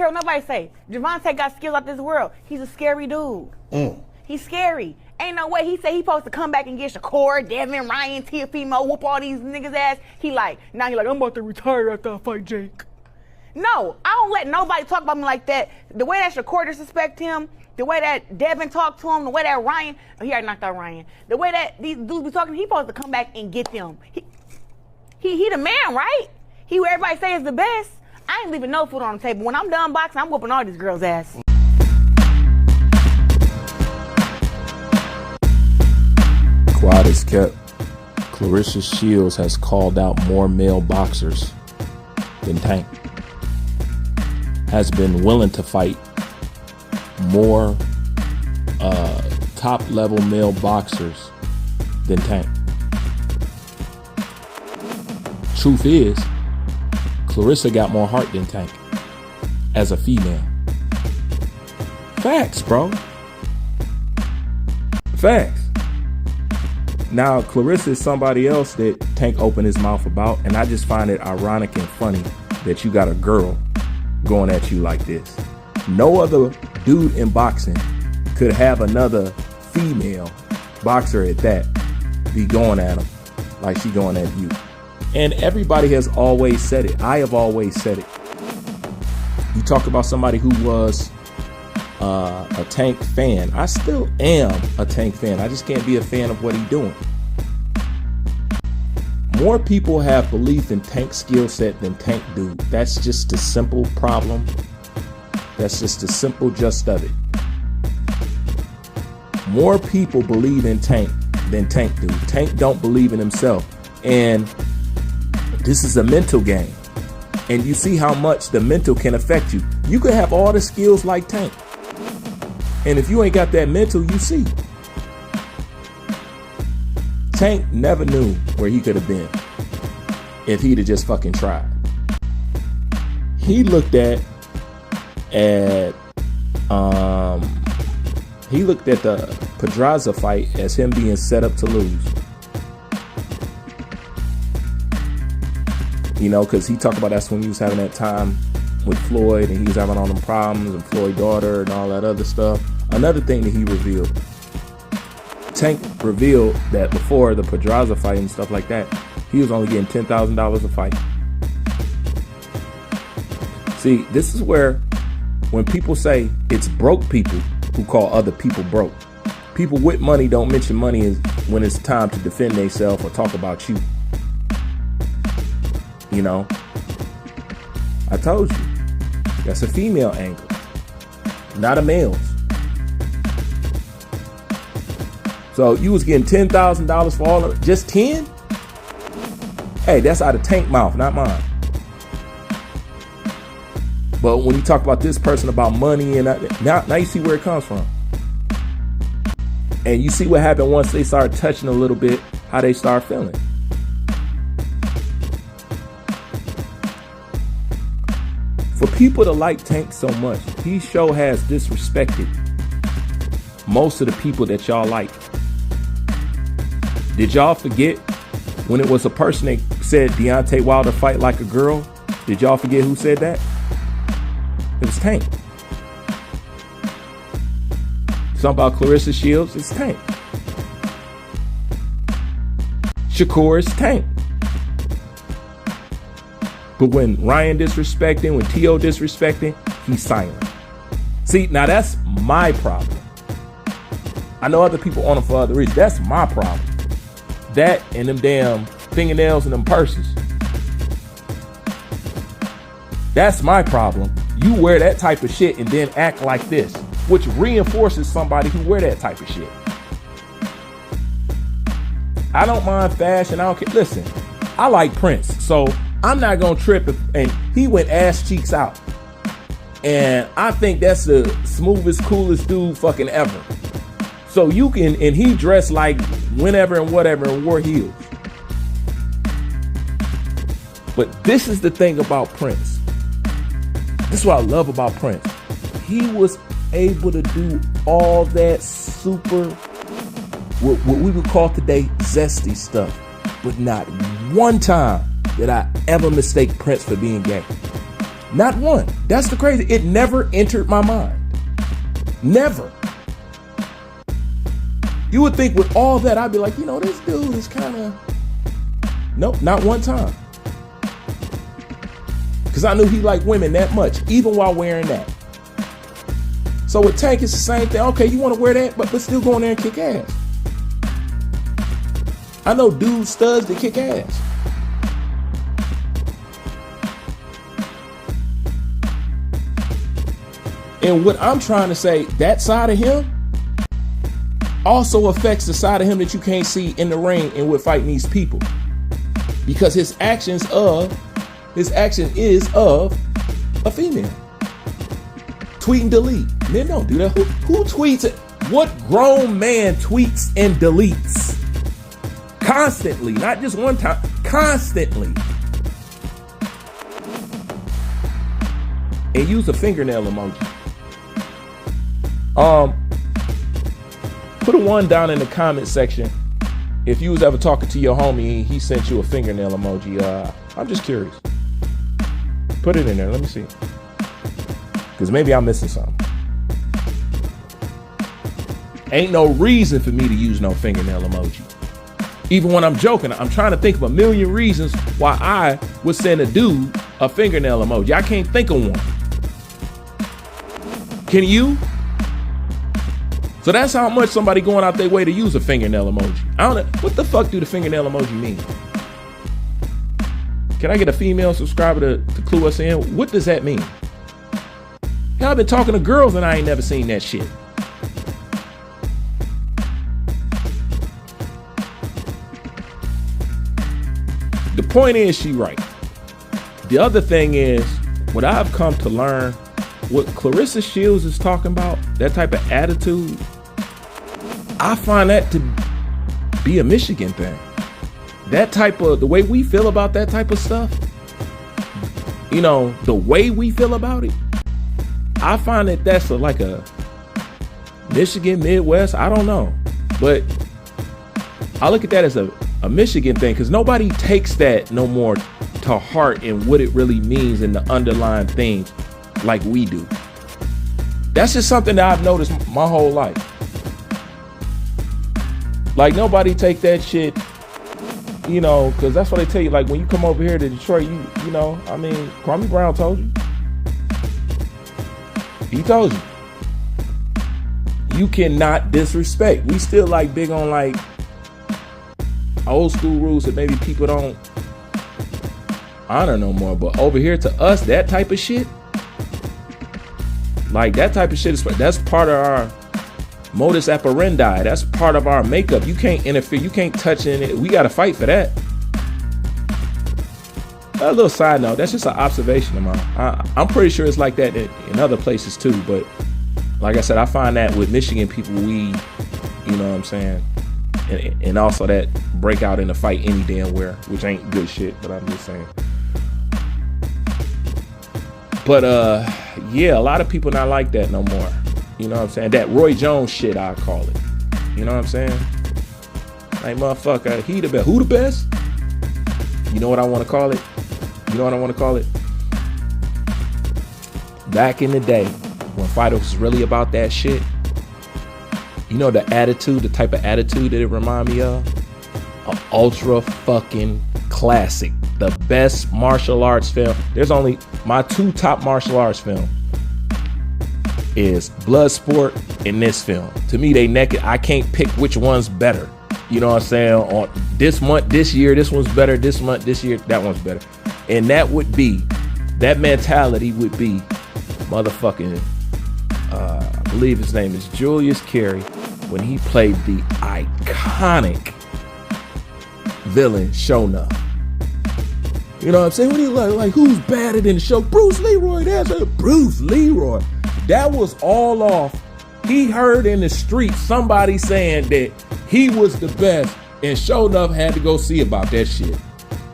care what nobody say. Javante got skills out this world. He's a scary dude. He's scary. Ain't no way he said he supposed to come back and get Shakur, Devin, Ryan, Tiafimo, whoop all these niggas ass. Now he like, I'm about to retire after I fight Jake. No, I don't let nobody talk about me like that. The way that Shakur disrespect him, the way that Devin talked to him, the way that Ryan, he already knocked out Ryan. The way that these dudes be talking, he supposed to come back and get them. He the man, right? He who everybody say is the best. I ain't leaving no food on the table. When I'm done boxing, I'm whooping all these girls' ass. Quiet is kept. Clarissa Shields has called out more male boxers than Tank. Has been willing to fight more top-level male boxers than Tank. Truth is, Clarissa got more heart than Tank as a female. Facts, bro. Facts. Now, Clarissa is somebody else that Tank opened his mouth about, and I just find it ironic and funny that you got a girl going at you like this. No other dude in boxing could have another female boxer at that be going at him like she going at you. And everybody has always said it. I have always said it. You talk about somebody who was a Tank fan. I still am a Tank fan. I just can't be a fan of what he's doing. More people have belief in Tank's skill set than Tank do. That's just the simple problem. That's just the simple gist of it. More people believe in Tank than Tank do. Tank don't believe in himself. And this is a mental game. And you see how much the mental can affect you. You could have all the skills like Tank. And if you ain't got that mental, you see. Tank never knew where he could have been if he'd have just fucking tried. He looked at the Pedraza fight as him being set up to lose. You know, because he talked about that's when he was having that time with Floyd and he was having all them problems and Floyd's daughter and all that other stuff. Another thing that he revealed, Tank revealed that before the Pedraza fight and stuff like that, he was only getting $10,000 a fight. See, this is where when people say it's broke people who call other people broke. People with money don't mention money when it's time to defend themselves or talk about you. You know, I told you, that's a female angle, not a male's. So you was getting $10,000 for all of it, just 10? Hey, that's out of Tank mouth, not mine. But when you talk about this person about money and now you see where it comes from. And you see what happened once they start touching a little bit, how they start feeling. For people to like Tank so much, he sure has disrespected most of the people that y'all like. Did y'all forget when it was a person that said Deontay Wilder fight like a girl? Did y'all forget who said that? It was Tank. Something about Clarissa Shields, it's Tank. Shakur is Tank. But when Ryan disrespecting, when T.O. disrespecting, he's silent. See, now that's my problem. I know other people on it for other reasons. That's my problem. That and them damn fingernails and them purses. That's my problem. You wear that type of shit and then act like this, which reinforces somebody who wear that type of shit. I don't mind fashion. I don't care. Listen, I like Prince, so I'm not gonna trip and he went ass cheeks out. And I think that's the smoothest, coolest dude fucking ever. So you can, and he dressed like whenever and whatever and wore heels. But this is the thing about Prince. This is what I love about Prince. He was able to do all that super, what we would call today, zesty stuff. But not one time did I ever mistake Prince for being gay. Not one. That's the crazy. It never entered my mind. Never. You would think with all that, I'd be like, you know, this dude is kind of... Nope, not one time. Because I knew he liked women that much, even while wearing that. So with Tank, it's the same thing. Okay, you want to wear that, but still go in there and kick ass. I know dudes, studs that kick ass. And what I'm trying to say, that side of him also affects the side of him that you can't see in the ring and with fighting these people. Because his action is of a female. Tweet and delete. Men don't do that. Who tweets it? What grown man tweets and deletes? Constantly, not just one time, constantly. And use a fingernail emoji. Put a 1 down in the comment section if you was ever talking to your homie and he sent you a fingernail emoji. I'm just curious. Put it in there. Let me see. Because maybe I'm missing something. Ain't no reason for me to use no fingernail emoji. Even when I'm joking, I'm trying to think of a million reasons why I would send a dude a fingernail emoji. I can't think of one. Can you? So that's how much somebody going out their way to use a fingernail emoji. I don't know. What the fuck do the fingernail emoji mean? Can I get a female subscriber to clue us in? What does that mean? Hell, I've been talking to girls and I ain't never seen that shit. The point is, she right. The other thing is, what I've come to learn, what Clarissa Shields is talking about, that type of attitude, I find that to be a Michigan thing. That type of, the way we feel about that type of stuff, you know, the way we feel about it, I find that that's like a Michigan, Midwest, I don't know. But I look at that as a Michigan thing, because nobody takes that no more to heart and what it really means and the underlying things like we do. That's just something that I've noticed my whole life. Like, nobody take that shit, you know, because that's what they tell you. Like, when you come over here to Detroit, you know, I mean, Kwame Brown told you. He told you. You cannot disrespect. We still like big on like old school rules that maybe people don't honor no more. But over here to us, that type of shit, like that type of shit, that's part of our modus operandi. That's part of our makeup. You can't interfere. You can't touch in it. We got to fight for that. A little side note, that's just an observation of mine. I'm pretty sure it's like that in other places too. But like I said, I find that with Michigan people, you know what I'm saying? And also that break out in a fight any damn where, which ain't good shit, but I'm just saying. But yeah, a lot of people not like that no more. You know what I'm saying? That Roy Jones shit, I call it. You know what I'm saying? Like, motherfucker, he the best. Who the best? You know what I want to call it? You know what I want to call it? Back in the day, when fighters was really about that shit, you know the attitude, the type of attitude that it remind me of? An ultra fucking classic. The best martial arts film. There's only my 2 top martial arts film is Bloodsport and this film. To me, they naked. I can't pick which one's better. You know what I'm saying? On this month, this year, this one's better. This month, this year, that one's better. And that would be, that mentality would be motherfucking, I believe his name is Julius Carey, when he played the iconic villain Sho'nuff. You know what I'm saying? When he like who's badder than the show? Bruce Leroy. That's a Bruce Leroy. That was all off. He heard in the street somebody saying that he was the best, and Sho'nuff had to go see about that shit.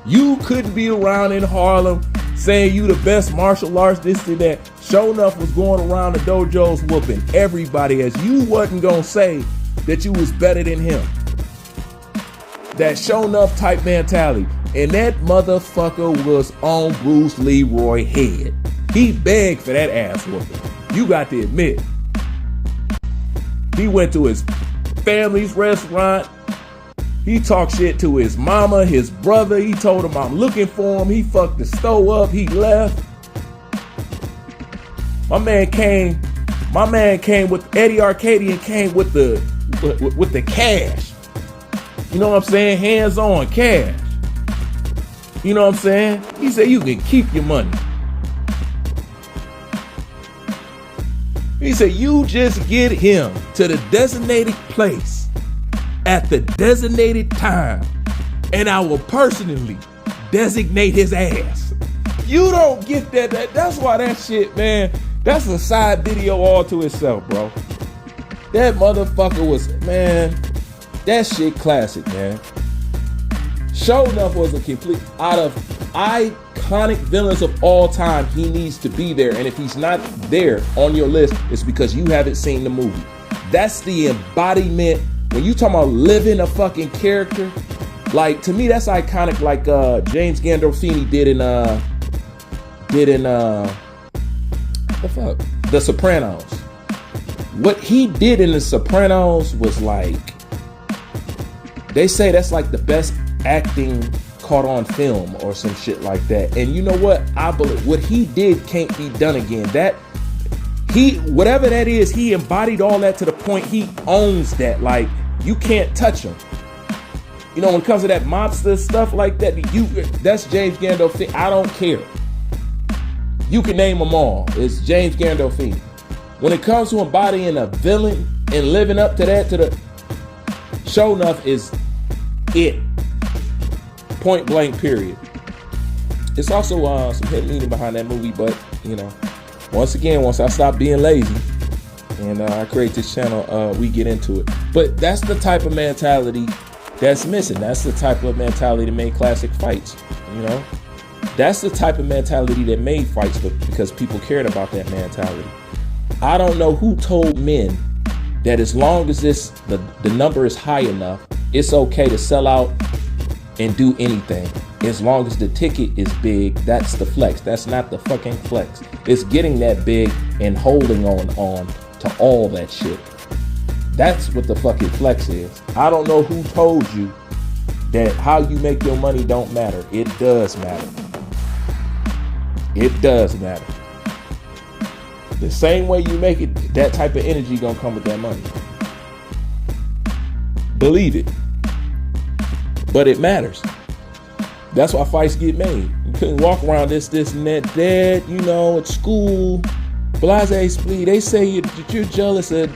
You couldn't be around in Harlem saying you the best martial arts, this and that. Sho'nuff was going around the dojos whooping everybody, as you wasn't gonna say that you was better than him. That Sho'nuff type mentality. And that motherfucker was on Bruce Leroy head. He begged for that ass whooping. You got to admit. He went to his family's restaurant. He talked shit to his mama, his brother. He told him I'm looking for him. He fucked the stove up. He left. My man came with Eddie Arcadian came with the cash. You know what I'm saying? Hands on cash. You know what I'm saying? He said you can keep your money. He said you just get him to the designated place at the designated time, and I will personally designate his ass. You don't get that. That's why that shit, man, that's a side video all to itself, bro. That motherfucker was, man, that shit classic, man. Sure enough was a complete, out of iconic villains of all time, he needs to be there. And if he's not there on your list, it's because you haven't seen the movie. That's the embodiment. When you talking about living a fucking character, like, to me, that's iconic. Like James Gandolfini did in The Sopranos. What he did in The Sopranos was like, they say that's like the best acting caught on film or some shit like that. And you know what? I believe what he did can't be done again. That whatever that is, he embodied all that to the point he owns that. Like, you can't touch him. You know, when it comes to that mobster stuff like that, that's James Gandolfini. I don't care. You can name them all. It's James Gandolfini. When it comes to embodying a villain and living up to that, to the show enough is it. Point blank, period. It's also some hidden meaning behind that movie, but you know, once I stop being lazy and I create this channel, we get into it. But that's the type of mentality that's missing. That's the type of mentality that made classic fights. You know, that's the type of mentality that made fights, but because people cared about that mentality. I don't know who told men that as long as the number is high enough, it's okay to sell out and do anything. As long as the ticket is big, that's the flex. That's not the fucking flex. It's getting that big and holding on to all that shit. That's what the fucking flex is. I don't know who told you that how you make your money don't matter. It does matter. It does matter. The same way you make it, that type of energy gonna come with that money. Believe it. But it matters. That's why fights get made. You couldn't walk around this and that, you know, at school, blase splee. They say that you're jealous of,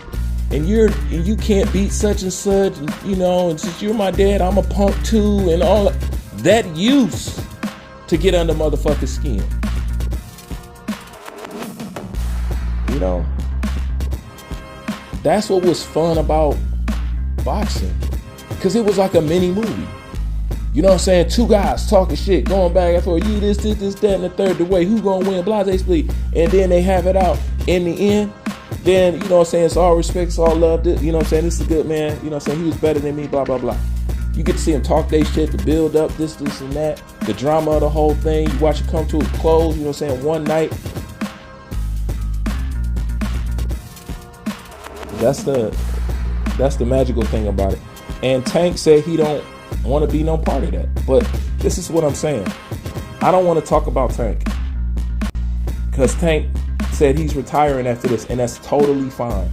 and you can't beat such and such, and, you know, and since you're my dad, I'm a punk too, and all that used to get under motherfucking skin. You know, that's what was fun about boxing, because it was like a mini movie. You know what I'm saying? Two guys talking shit, going back and forth. You this, that, and the third. The way who gonna win? Blase split, and then they have it out in the end. Then, you know what I'm saying? It's all respect, it's all love. You know what I'm saying? This is a good man. You know what I'm saying? He was better than me. Blah blah blah. You get to see him talk they shit to build up this and that. The drama of the whole thing. You watch it come to a close. You know what I'm saying? One night. That's the magical thing about it. And Tank said he don't want to be no part of that. But this is what I'm saying. I don't want to talk about Tank, because Tank said he's retiring after this, and that's totally fine.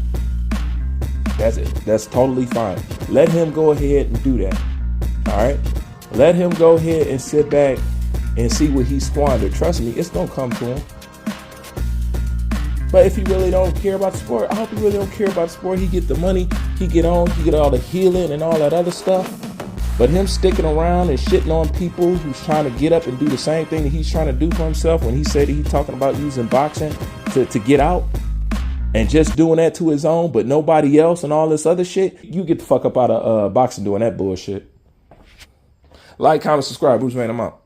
That's it. That's totally fine. Let him go ahead and do that. All right? Let him go ahead and sit back and see what he squandered. Trust me, it's going to come to him. But if he really don't care about the sport, I hope he really don't care about the sport. He get the money, he get all the healing and all that other stuff. But him sticking around and shitting on people who's trying to get up and do the same thing that he's trying to do for himself, when he said he's talking about using boxing to get out and just doing that to his own, but nobody else and all this other shit, you get the fuck up out of boxing doing that bullshit. Like, comment, subscribe. Bruce Wayne, I'm out.